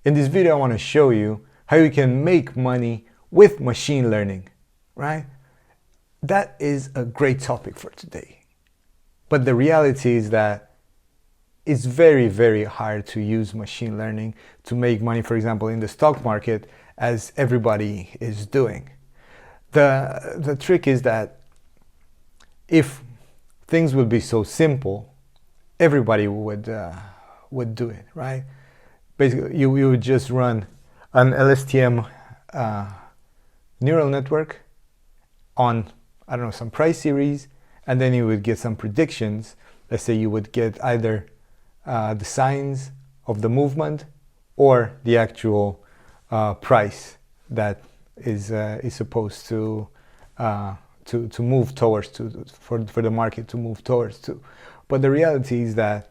In this video, I want to show you how you can make money with machine learning, right? That is a great topic for today. But the reality is that it's very, very hard to use machine learning to make money, for example, in the stock market, as everybody is doing. The trick is that if things would be so simple, everybody would do it, right? Basically, you would just run an LSTM neural network on, I don't know, some price series, and then you would get some predictions. Let's say you would get either the signs of the movement or the actual price that is supposed to move towards for the market to move towards to. But the reality is that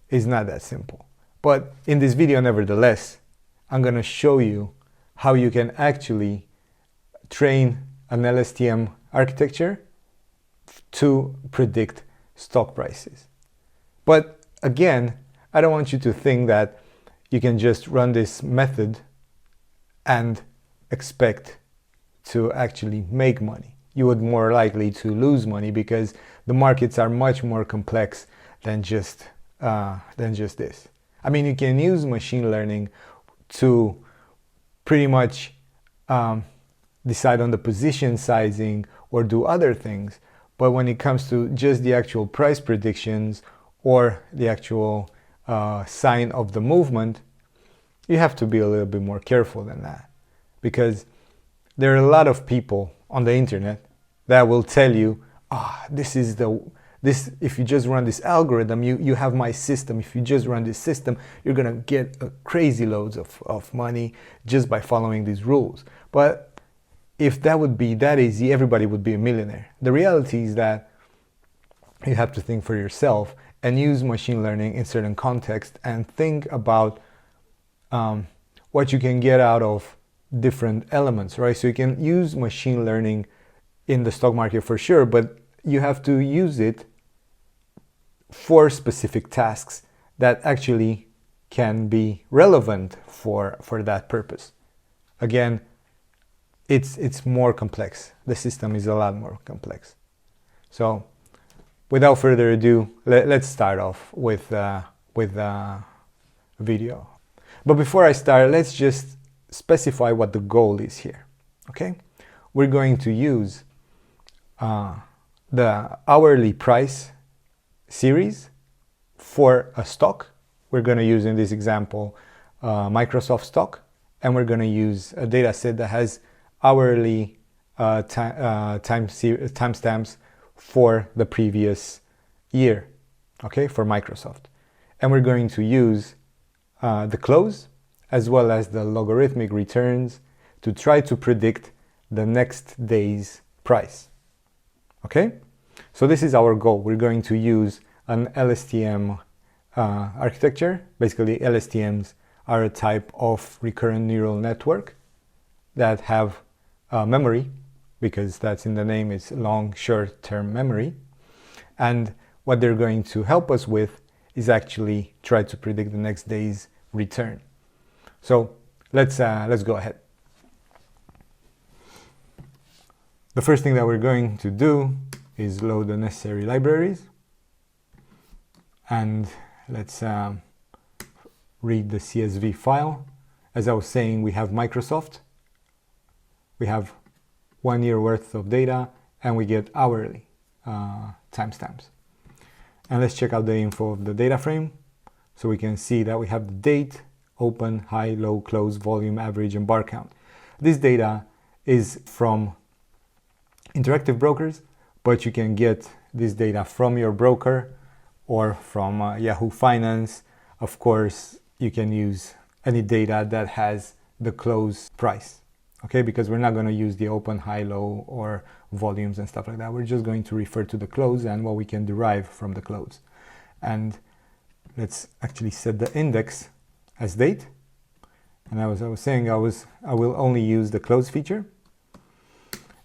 it's not that simple. But in this video, nevertheless, I'm going to show you how you can actually train an LSTM architecture to predict stock prices. But again, I don't want you to think that you can just run this method and expect to actually make money. You would more likely to lose money because the markets are much more complex than just this. I mean, you can use machine learning to pretty much decide on the position sizing or do other things. But when it comes to just the actual price predictions or the actual sign of the movement, you have to be a little bit more careful than that. Because there are a lot of people on the internet that will tell you, if you just run this algorithm, you have my system. If you just run this system, you're gonna get crazy loads of money just by following these rules. But if that would be that easy, everybody would be a millionaire. The reality is that you have to think for yourself and use machine learning in certain contexts and think about what you can get out of different elements, right? So you can use machine learning in the stock market for sure, but you have to use it for specific tasks that actually can be relevant for that purpose. Again, it's more complex. The system is a lot more complex. So without further ado, let's start off with a video. But before I start, let's just specify what the goal is here, okay? We're going to use the hourly price series for a stock. We're going to use, in this example, Microsoft stock, and we're going to use a data set that has hourly timestamps for the previous year, okay, for Microsoft. And we're going to use the close as well as the logarithmic returns to try to predict the next day's price. Okay, so this is our goal. We're going to use an LSTM architecture. Basically, LSTMs are a type of recurrent neural network that have memory, because that's in the name, is long short-term memory. And what they're going to help us with is actually try to predict the next day's return. So let's go ahead. The first thing that we're going to do is load the necessary libraries, and let's read the CSV file. As I was saying, we have Microsoft, we have 1 year worth of data, and we get hourly timestamps. And let's check out the info of the data frame. So we can see that we have the date, open, high, low, close, volume, average, and bar count. This data is from interactive brokers, but you can get this data from your broker or from Yahoo Finance. Of course, you can use any data that has the close price, okay? Because we're not going to use the open, high, low, or volumes and stuff like that. We're just going to refer to the close and what we can derive from the close. And let's actually set the index as date. And as I was saying, I will only use the close feature.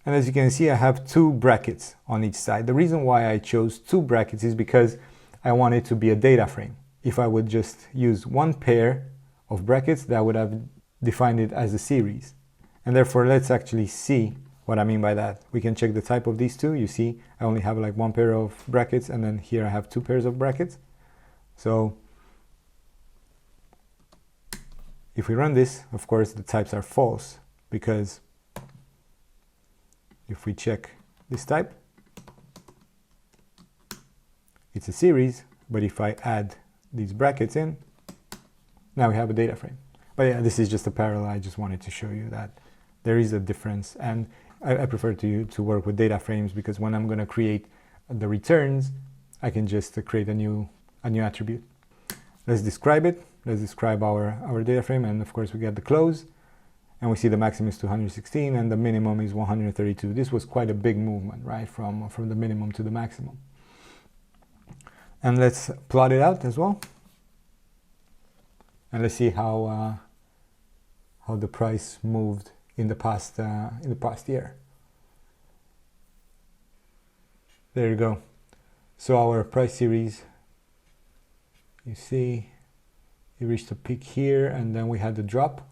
And as you can see, I have 2 brackets on each side. The reason why I chose 2 brackets is because I want it to be a data frame. If I would just use one pair of brackets, that would have defined it as a series. And therefore, let's actually see what I mean by that. We can check the type of these two. You see, I only have like one pair of brackets, and then here I have two pairs of brackets. So if we run this, of course, the types are false, because if we check this type, it's a series, but if I add these brackets in, now we have a data frame. But yeah, this is just a parallel. I just wanted to show you that there is a difference, and I prefer to work with data frames, because when I'm going to create the returns, I can just create a new attribute. Let's describe it. Let's describe our data frame, and of course we get the close, and we see the maximum is 216 and the minimum is 132. This was quite a big movement, right, from the minimum to the maximum. And let's plot it out as well, and let's see how the price moved in the past year. There you go. So our price series, you see, it reached a peak here, and then we had the drop.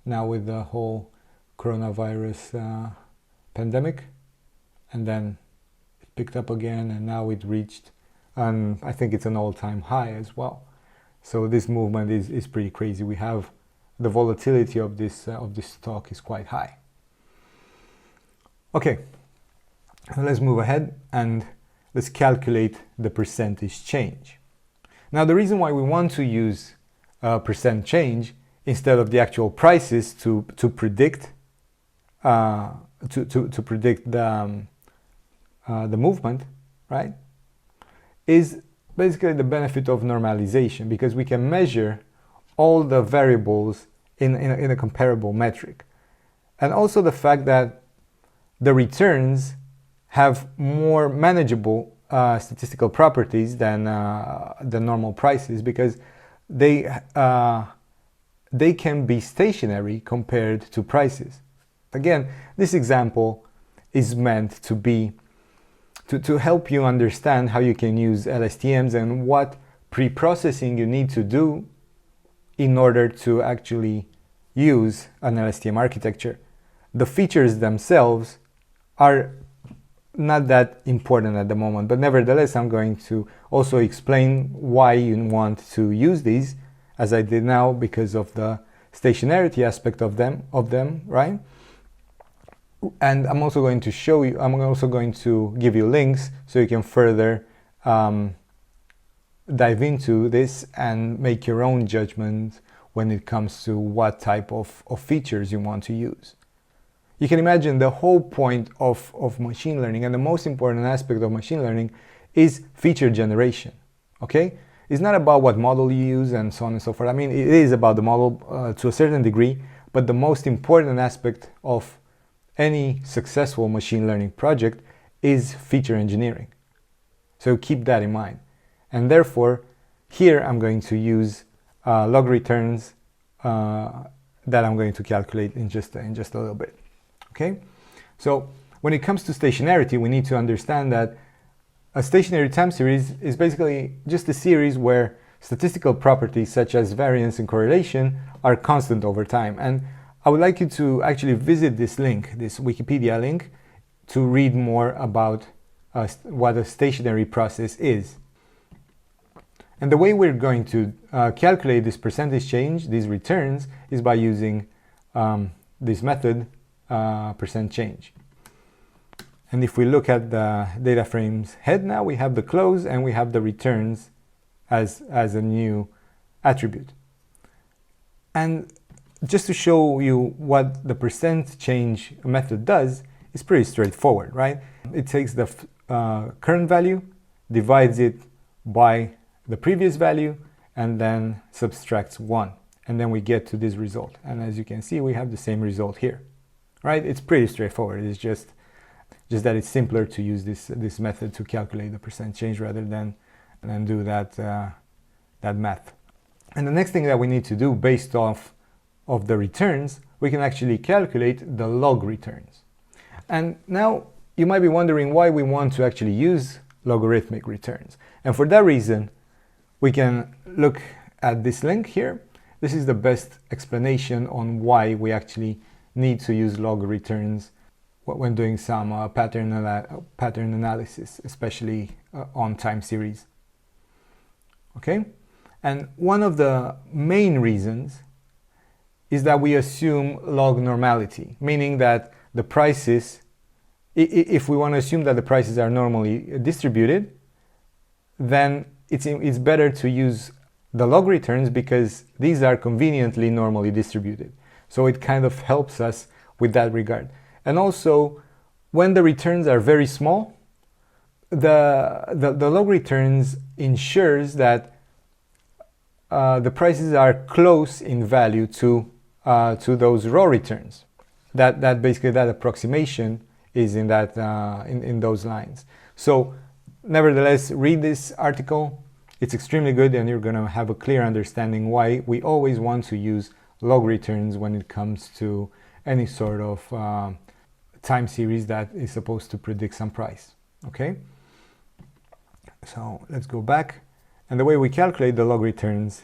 Now with the whole coronavirus pandemic, and then it picked up again, and now it reached, I think it's an all-time high as well. So this movement is pretty crazy. We have the volatility of this stock is quite high. Okay, let's move ahead and let's calculate the percentage change. Now, the reason why we want to use percent change instead of the actual prices to predict predict the movement, right, is basically the benefit of normalization, because we can measure all the variables in a comparable metric. And also the fact that the returns have more manageable statistical properties than the normal prices, because they can be stationary compared to prices. Again, this example is meant to be to help you understand how you can use LSTMs and what pre-processing you need to do in order to actually use an LSTM architecture. The features themselves are not that important at the moment, but nevertheless, I'm going to also explain why you want to use these, as I did now, because of the stationarity aspect of them, right? And I'm also going to show you, I'm also going to give you links so you can further dive into this and make your own judgment when it comes to what type of features you want to use. You can imagine the whole point of machine learning, and the most important aspect of machine learning is feature generation, okay? It's not about what model you use and so on and so forth. I mean, it is about the model to a certain degree, but the most important aspect of any successful machine learning project is feature engineering. So keep that in mind. And therefore, here I'm going to use log returns that I'm going to calculate in just a little bit. Okay? So when it comes to stationarity, we need to understand that a stationary time series is basically just a series where statistical properties such as variance and correlation are constant over time. And I would like you to actually visit this link, this Wikipedia link, to read more about what a stationary process is. And the way we're going to calculate this percentage change, these returns, is by using this method, percent change. And if we look at the data frame's head now, we have the close and we have the returns as a new attribute. And just to show you what the percent change method does, it's pretty straightforward, right? It takes the current value, divides it by the previous value, and then subtracts 1. And then we get to this result. And as you can see, we have the same result here, right? It's pretty straightforward. It's just that it's simpler to use this method to calculate the percent change rather than do that math. And the next thing that we need to do based off of the returns, we can actually calculate the log returns. And now you might be wondering why we want to actually use logarithmic returns. And for that reason, we can look at this link here, this is the best explanation on why we actually need to use log returns when doing some pattern analysis, especially on time series. Okay? And one of the main reasons is that we assume log normality, meaning that the prices, if we want to assume that the prices are normally distributed, then it's better to use the log returns because these are conveniently normally distributed. So it kind of helps us with that regard. And also, when the returns are very small, the log returns ensures that the prices are close in value to those raw returns. That basically that approximation is in that in those lines. So nevertheless, read this article. It's extremely good, and you're going to have a clear understanding why we always want to use log returns when it comes to any sort of time series that is supposed to predict some price. Okay, so let's go back, and the way we calculate the log returns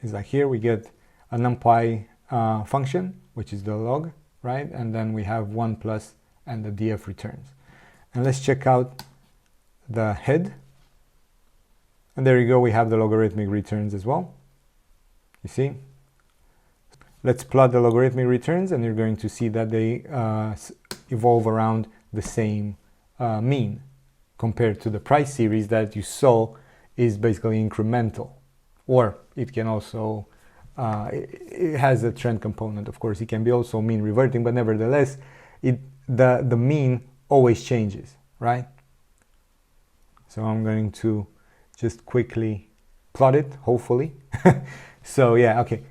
is like here. We get a numpy function, which is the log, right? And then we have 1 plus and the df returns. And let's check out the head. And there you go, we have the logarithmic returns as well. You see? Let's plot the logarithmic returns, and you're going to see that they evolve around the same mean compared to the price series that you saw is basically incremental. Or it can also, it has a trend component, of course. It can be also mean reverting, but nevertheless, the mean always changes, right? So I'm going to just quickly plot it, hopefully. So yeah, okay.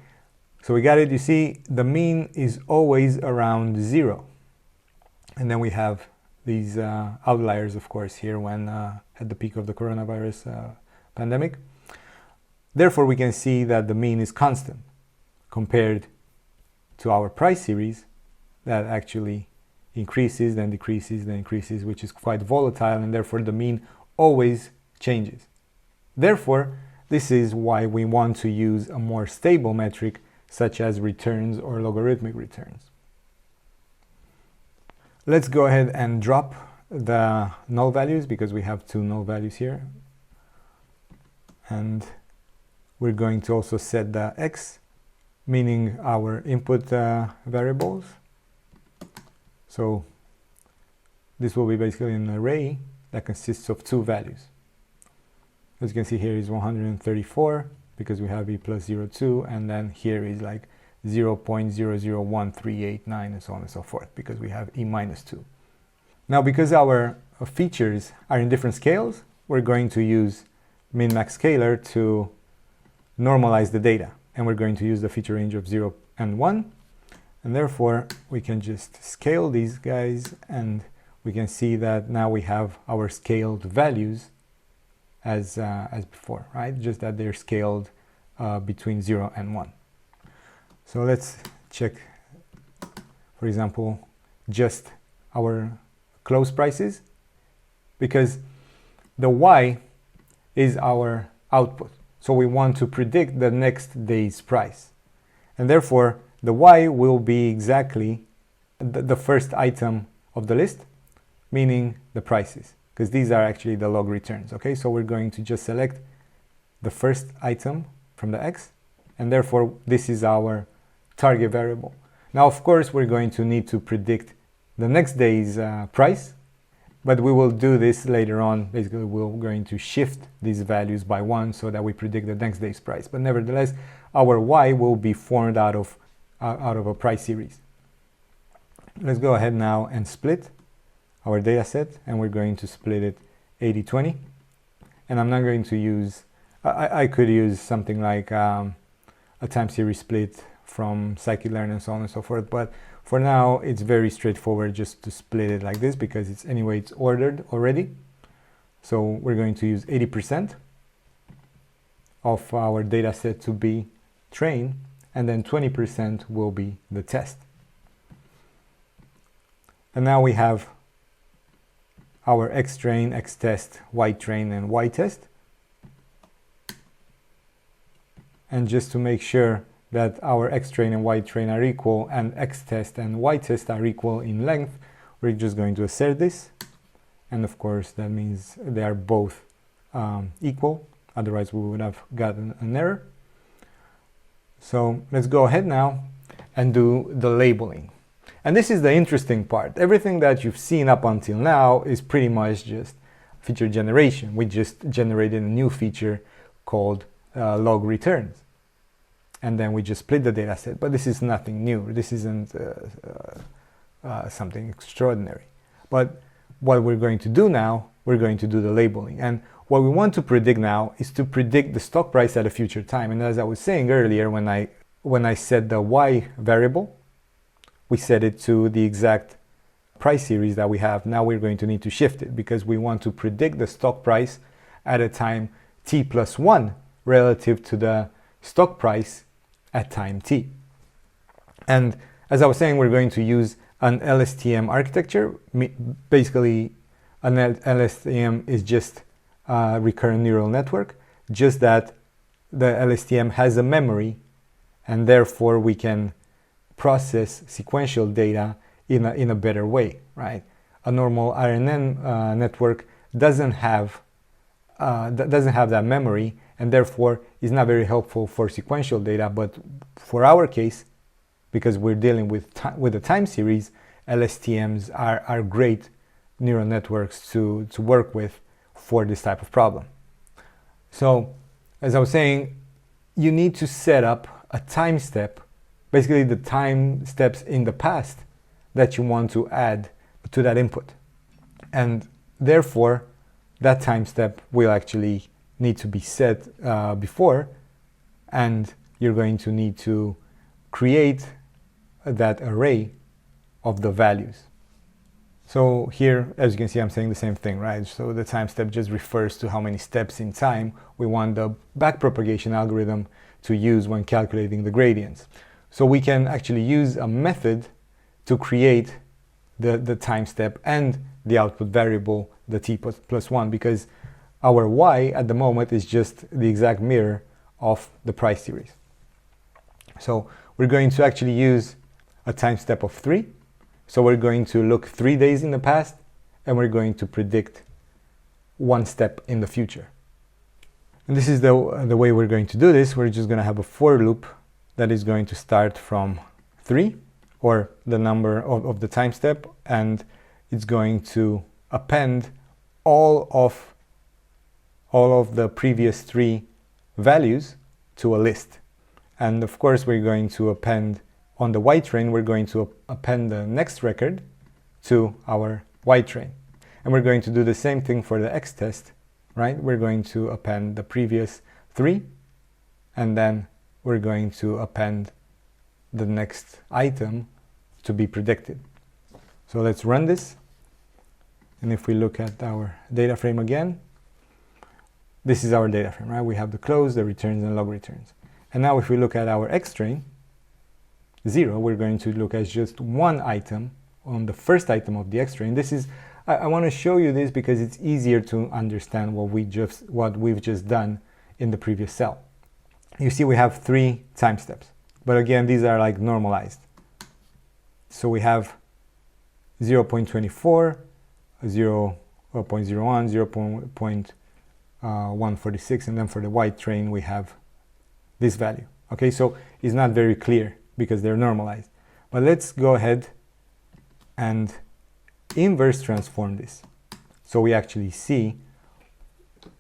So we got it. You see, the mean is always around 0. And then we have these outliers, of course, here when at the peak of the coronavirus pandemic. Therefore, we can see that the mean is constant compared to our price series that actually increases, then decreases, then increases, which is quite volatile, and therefore the mean always changes. Therefore, this is why we want to use a more stable metric such as returns or logarithmic returns. Let's go ahead and drop the null values because we have 2 null values here. And we're going to also set the x, meaning our input variables. So this will be basically an array that consists of 2 values. As you can see, here is 134 because we have e plus 0.2, and then here is like 0.001389 and so on and so forth because we have e minus 2. Now, because our features are in different scales, we're going to use min-max scalar to normalize the data, and we're going to use the feature range of 0 and 1, and therefore we can just scale these guys, and we can see that now we have our scaled values as before, right? Just that they're scaled between 0 and 1. So let's check, for example, just our close prices, because the y is our output. So we want to predict the next day's price. And therefore, the y will be exactly the first item of the list, meaning the prices, because these are actually the log returns. Okay, so we're going to just select the first item from the x, and therefore this is our target variable. Now, of course, we're going to need to predict the next day's price, but we will do this later on. Basically, we're going to shift these values by 1 so that we predict the next day's price. But nevertheless, our y will be formed out of a price series. Let's go ahead now and split our data set, and we're going to split it 80-20. And I'm not going to use, I could use something like a time series split from scikit-learn and so on and so forth, but for now it's very straightforward just to split it like this because it's ordered already. So we're going to use 80% of our data set to be trained, and then 20% will be the test. And now we have our x train, x test, y train, and y test. And just to make sure that our x train and y train are equal and x test and y test are equal in length, we're just going to assert this. And of course, that means they are both equal. Otherwise, we would have gotten an error. So let's go ahead now and do the labeling. And this is the interesting part. Everything that you've seen up until now is pretty much just feature generation. We just generated a new feature called log returns. And then we just split the data set. But this is nothing new. This isn't something extraordinary. But what we're going to do now, we're going to do the labeling. And what we want to predict now is to predict the stock price at a future time. And as I was saying earlier, when I set the y variable, we set it to the exact price series that we have. Now we're going to need to shift it because we want to predict the stock price at a time t plus 1 relative to the stock price at time t. And as I was saying, we're going to use an LSTM architecture. Basically, an LSTM is just a recurrent neural network, just that the LSTM has a memory, and therefore we can process sequential data in a better way, right? A normal RNN network doesn't have that memory, and therefore is not very helpful for sequential data. But for our case, because we're dealing with a time series, LSTMs are great neural networks to work with for this type of problem. So, as I was saying, you need to set up a time step, basically the time steps in the past that you want to add to that input. And therefore, that time step will actually need to be set before, and you're going to need to create that array of the values. So here, as you can see, I'm saying the same thing, right? So the time step just refers to how many steps in time we want the backpropagation algorithm to use when calculating the gradients. So we can actually use a method to create the time step and the output variable, the t plus 1, because our y at the moment is just the exact mirror of the price series. So we're going to actually use a time step of 3. So we're going to look 3 days in the past, and we're going to predict 1 step in the future. And this is the way we're going to do this. We're just going to have a for loop that is going to start from 3, or the number of the time step, and it's going to append all of the previous 3 values to a list. And of course, we're going to append on the y train, we're going to append the next record to our y train. And we're going to do the same thing for the x test, right? We're going to append the previous 3, and then we're going to append the next item to be predicted. So let's run this. And if we look at our data frame again, this is our data frame, right? We have the close, the returns, and log returns. And now if we look at our x train, 0, we're going to look at just one item on the first item of the x train. This is, I want to show you this because it's easier to understand what we've just done in the previous cell. You see we have 3 time steps, but again, these are like normalized. So we have 0.24, 0.01, 0.146, and then for the y train we have this value. Okay, so it's not very clear because they're normalized. But let's go ahead and inverse transform this, so we actually see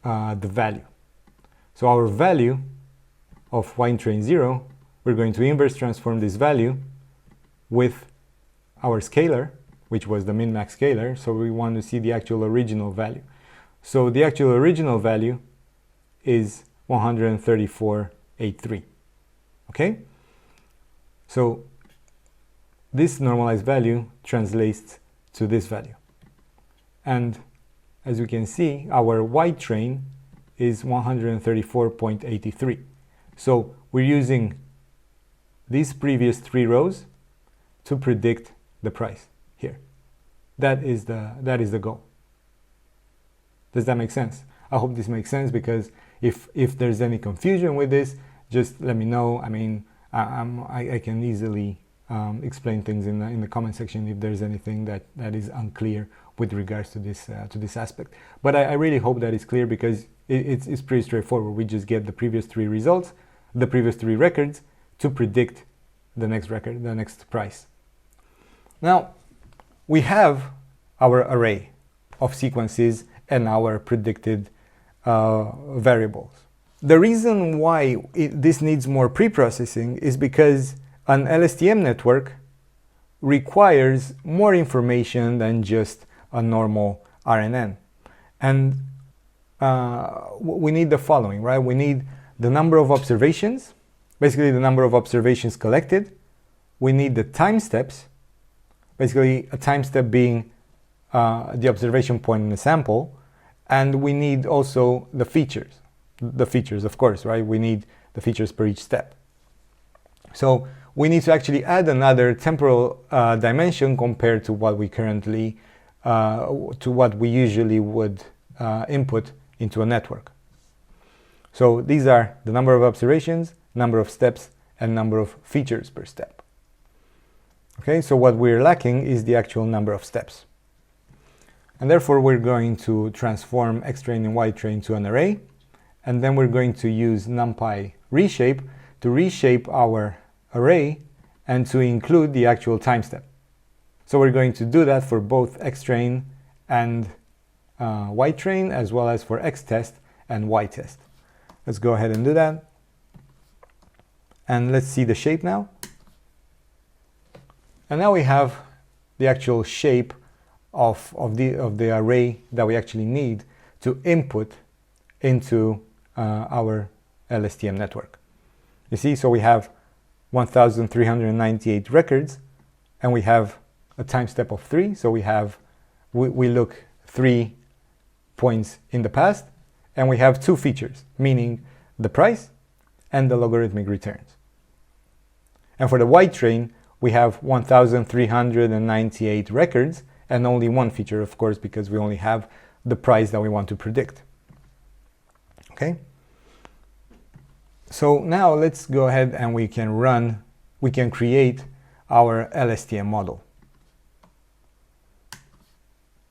the value. So our value of y train 0, we're going to inverse transform this value with our scalar, which was the min-max scalar, so we want to see the actual original value. So the actual original value is 134.83. Okay? So this normalized value translates to this value. And as you can see, our y train is 134.83. So we're using these previous 3 rows to predict the price here. That is the goal. Does that make sense? I hope this makes sense, because if there's any confusion with this, just let me know. I mean, I can easily explain things in the comment section if there's anything that is unclear with regards to this aspect. But I really hope that it's clear, because it's pretty straightforward. We just get the previous 3 results, the previous 3 records, to predict the next record, the next price. Now, we have our array of sequences and our predicted variables. The reason why this needs more pre-processing is because an LSTM network requires more information than just a normal RNN. And we need the following, right? We need the number of observations, basically the number of observations collected. We need the time steps, basically a time step being the observation point in the sample. And we need also the features. The features, of course, right? We need the features per each step. So we need to actually add another temporal dimension compared to what we currently, to what we usually would input into a network. So these are the number of observations, number of steps, and number of features per step. Okay, so what we're lacking is the actual number of steps. And therefore we're going to transform X-train and Y-train to an array, and then we're going to use NumPy reshape to reshape our array and to include the actual time step. So we're going to do that for both X-train and Y-train, as well as for X-test and Y-test. Let's go ahead and do that. And let's see the shape now. And now we have the actual shape of the array that we actually need to input into our LSTM network. You see, so we have 1,398 records, and we have a time step of 3. So we look 3 points in the past, and we have 2 features, meaning the price and the logarithmic returns. And for the Y-train, we have 1,398 records and only 1 feature, of course, because we only have the price that we want to predict. Okay? So now let's go ahead and we can create our LSTM model.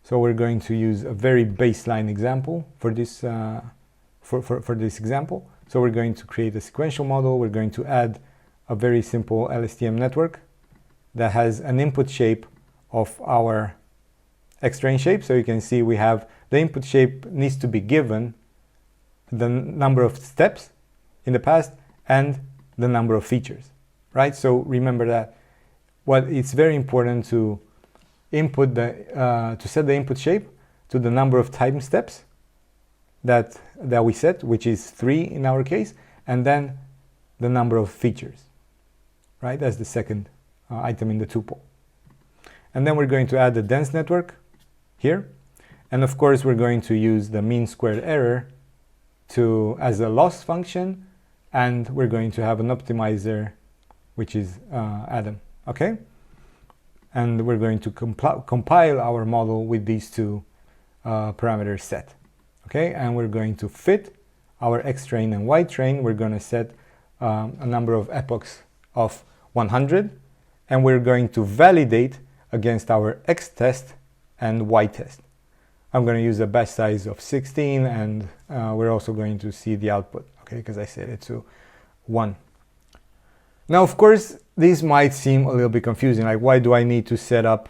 So we're going to use a very baseline example for this for this example. So we're going to create a sequential model. We're going to add a very simple LSTM network that has an input shape of our X-train shape. So you can see we have the input shape needs to be given the number of steps in the past and the number of features, right? So remember that it's very important to input to set the input shape to the number of time steps that we set, which is 3 in our case, and then the number of features, right? That's the second item in the tuple. And then we're going to add the dense network here. And of course, we're going to use the mean squared error as a loss function. And we're going to have an optimizer, which is Adam, okay? And we're going to compile our model with these 2 parameters set, okay? And we're going to fit our X-train and Y-train. We're going to set a number of epochs of 100, and we're going to validate against our X-test and Y-test. I'm going to use a batch size of 16, and we're also going to see the output, okay, because I set it to 1. Now, of course, this might seem a little bit confusing. Like, why do I need to set up,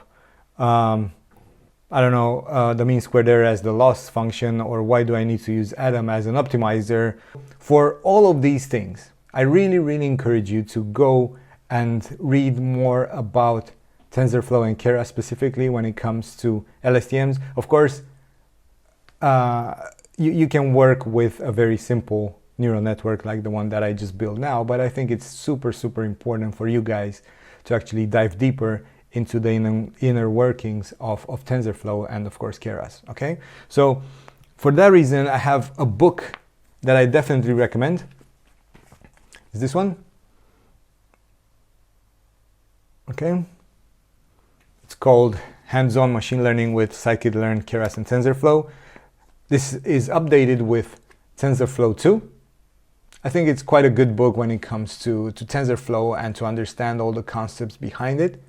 I don't know, the mean squared error as the loss function, or why do I need to use Adam as an optimizer? For all of these things, I really, really encourage you to go and read more about TensorFlow and Keras specifically when it comes to LSTMs. Of course, you can work with a very simple neural network like the one that I just built now, but I think it's super, super important for you guys to actually dive deeper into the inner workings of TensorFlow and of course Keras, okay? So for that reason, I have a book that I definitely recommend. Is this one? Okay. It's called Hands-on Machine Learning with Scikit-Learn, Keras, and TensorFlow. This is updated with TensorFlow 2. I think it's quite a good book when it comes to TensorFlow and to understand all the concepts behind it.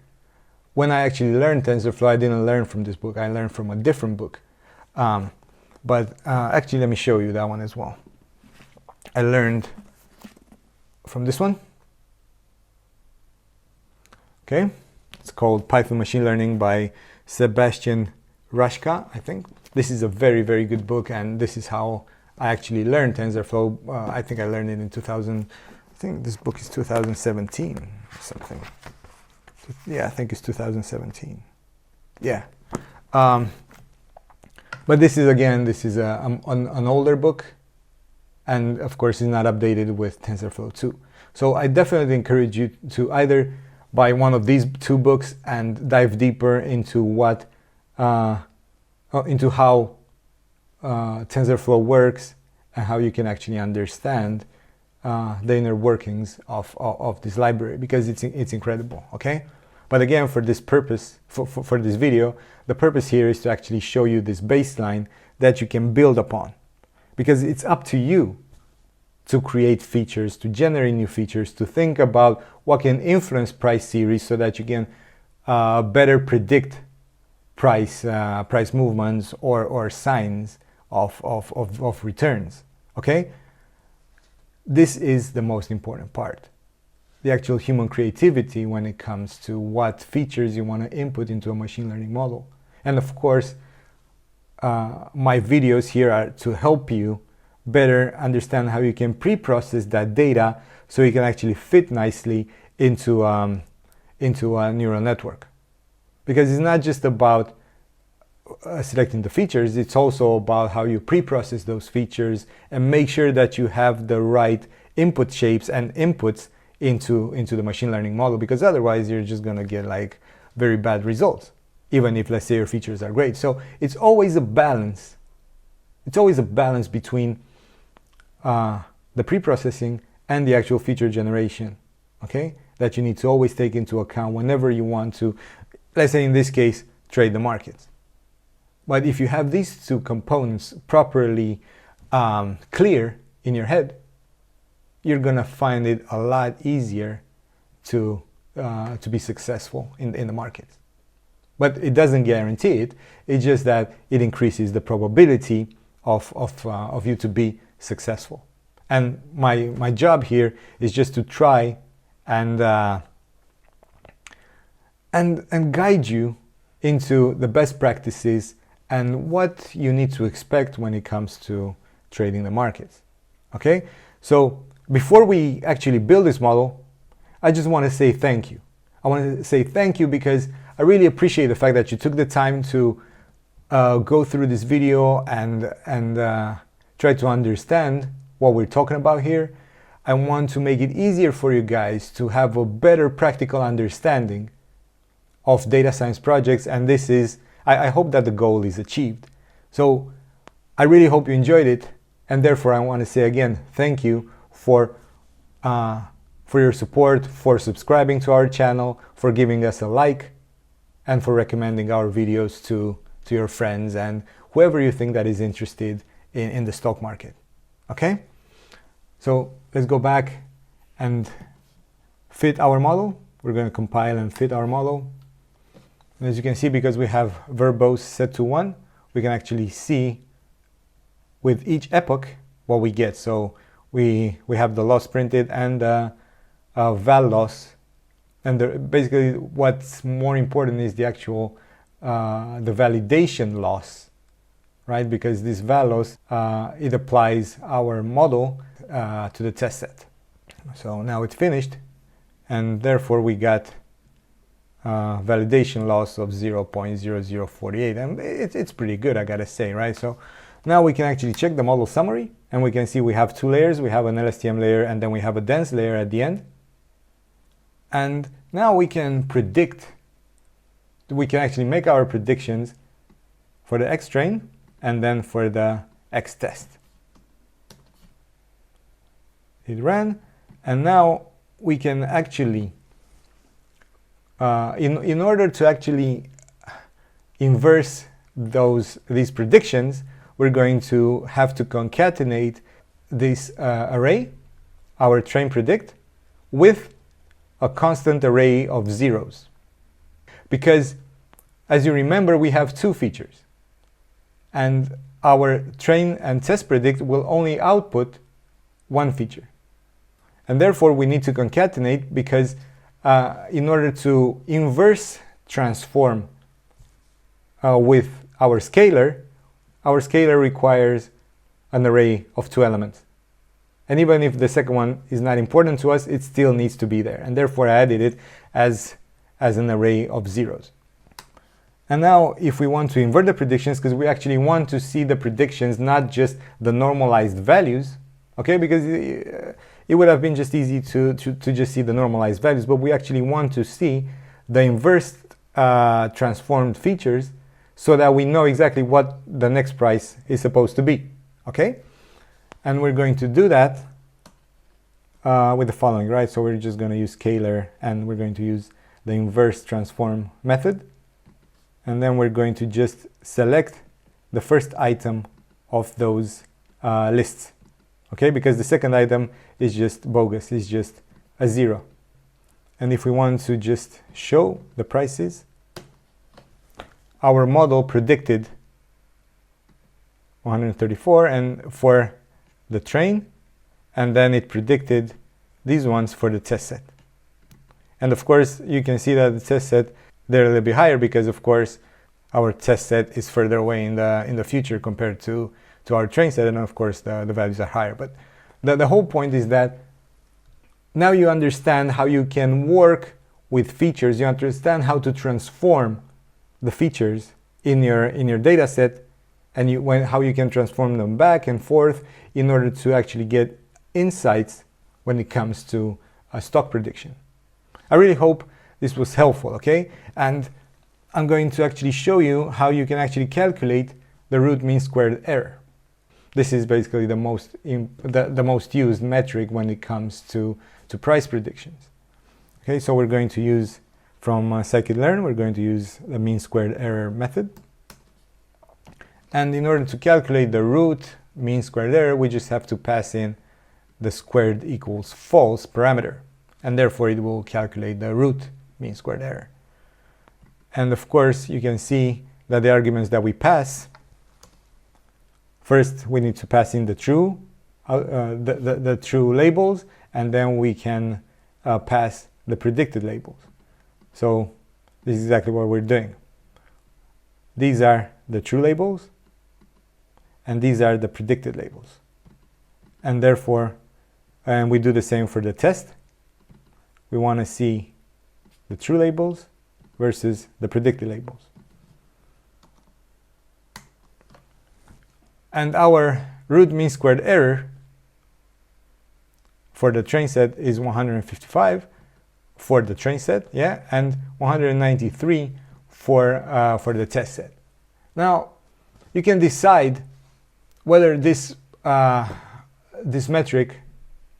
When I actually learned TensorFlow, I didn't learn from this book. I learned from a different book. Actually, let me show you that one as well. I learned from this one. Okay, it's called Python Machine Learning by Sebastian Rashka, I think. This is a very, very good book, and this is how I actually learned TensorFlow. I think I learned it in 2000. I think this book is 2017 or something. Yeah, I think it's 2017. Yeah. But this is, again, this is an older book. And of course, it's not updated with TensorFlow 2. So I definitely encourage you to either buy one of these two books and dive deeper into into how TensorFlow works and how you can actually understand the inner workings of this library, because it's incredible. Okay. But again, for this purpose, for this video, the purpose here is to actually show you this baseline that you can build upon. Because it's up to you to create features, to generate new features, to think about what can influence price series so that you can better predict price movements or signs of returns. Okay? This is the most important part. The actual human creativity when it comes to what features you want to input into a machine learning model. And of course, my videos here are to help you better understand how you can pre-process that data so you can actually fit nicely into a neural network. Because it's not just about selecting the features, it's also about how you pre-process those features and make sure that you have the right input shapes and inputs into the machine learning model, because otherwise you're just going to get like very bad results, even if, let's say, your features are great. So it's always a balance. It's always a balance between the pre-processing and the actual feature generation, okay, that you need to always take into account whenever you want to, let's say in this case, trade the markets. But if you have these two components properly clear in your head, you're going to find it a lot easier to be successful in the markets. But it doesn't guarantee it. It's just that it increases the probability of you to be successful. And my job here is just to try and guide you into the best practices and what you need to expect when it comes to trading the markets. Okay? So before we actually build this model, I just want to say thank you. I want to say thank you because I really appreciate the fact that you took the time to go through this video and try to understand what we're talking about here. I want to make it easier for you guys to have a better practical understanding of data science projects, and this is, I hope that the goal is achieved. So I really hope you enjoyed it, and therefore I want to say again, thank you for your support, for subscribing to our channel, for giving us a like, and for recommending our videos to your friends and whoever you think that is interested in the stock market. Okay? So let's go back and fit our model. We're going to compile and fit our model. And as you can see, because we have verbose set to 1, we can actually see with each epoch what we get. So we have the loss printed and val loss. And basically what's more important is the actual the validation loss, right? Because this val loss, it applies our model to the test set. So now it's finished, and therefore we got validation loss of 0.0048, and it's pretty good, I gotta say, right? So now we can actually check the model summary, and we can see we have two layers. We have an LSTM layer, and then we have a dense layer at the end. And now we can predict, we can actually make our predictions for the X train and then for the X test. It ran, and now we can actually, in order to actually inverse these predictions, we're going to have to concatenate this array our train predict with a constant array of zeros. Because as you remember, we have two features, and our train and test predict will only output one feature. And therefore we need to concatenate, because in order to inverse transform with our scalar requires an array of two elements. And even if the second one is not important to us, it still needs to be there. And therefore I added it as an array of zeros. And now if we want to invert the predictions, because we actually want to see the predictions, not just the normalized values, okay, because it would have been just easy to just see the normalized values, but we actually want to see the inverse transformed features so that we know exactly what the next price is supposed to be, okay? And we're going to do that with the following, right? So we're just going to use scalar, and we're going to use the inverse transform method. And then we're going to just select the first item of those lists, okay? Because the second item is just bogus, it's just a zero. And if we want to just show the prices, our model predicted 134 and for the train, and then it predicted these ones for the test set. And of course you can see that the test set, they're a little bit higher, because of course our test set is further away in the future compared to our train set, and of course the values are higher. But the whole point is that now you understand how you can work with features, you understand how to transform the features in your data set, and how you can transform them back and forth in order to actually get insights when it comes to a stock prediction. I really hope this was helpful, okay? And I'm going to actually show you how you can actually calculate the root mean squared error. This is basically the most used metric when it comes to price predictions. Okay, so we're going to use from scikit-learn, we're going to use the mean squared error method. And in order to calculate the root mean squared error, we just have to pass in the squared equals false parameter, and therefore it will calculate the root mean squared error. And of course you can see that the arguments that we pass, first we need to pass in the true the true labels, and then we can pass the predicted labels. So this is exactly what we're doing. These are the true labels, and these are the predicted labels. And therefore, and we do the same for the test. We want to see the true labels versus the predicted labels. And our root mean squared error for the train set is 155 for the train set, yeah, and 193 for the test set. Now, you can decide whether this metric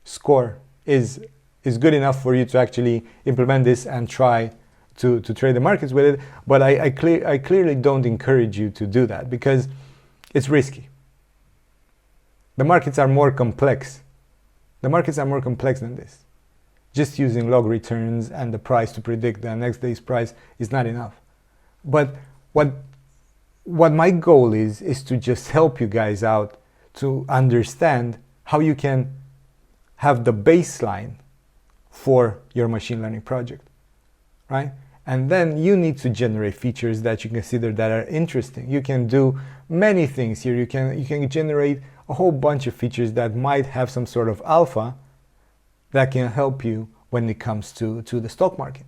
score is good enough for you to actually implement this and try to trade the markets with it, but I clearly don't encourage you to do that, because it's risky. The markets are more complex. The markets are more complex than this. Just using log returns and the price to predict the next day's price is not enough. But what my goal is to just help you guys out to understand how you can have the baseline for your machine learning project, right? And then you need to generate features that you consider that are interesting. You can do many things here. You can generate a whole bunch of features that might have some sort of alpha that can help you when it comes to the stock market.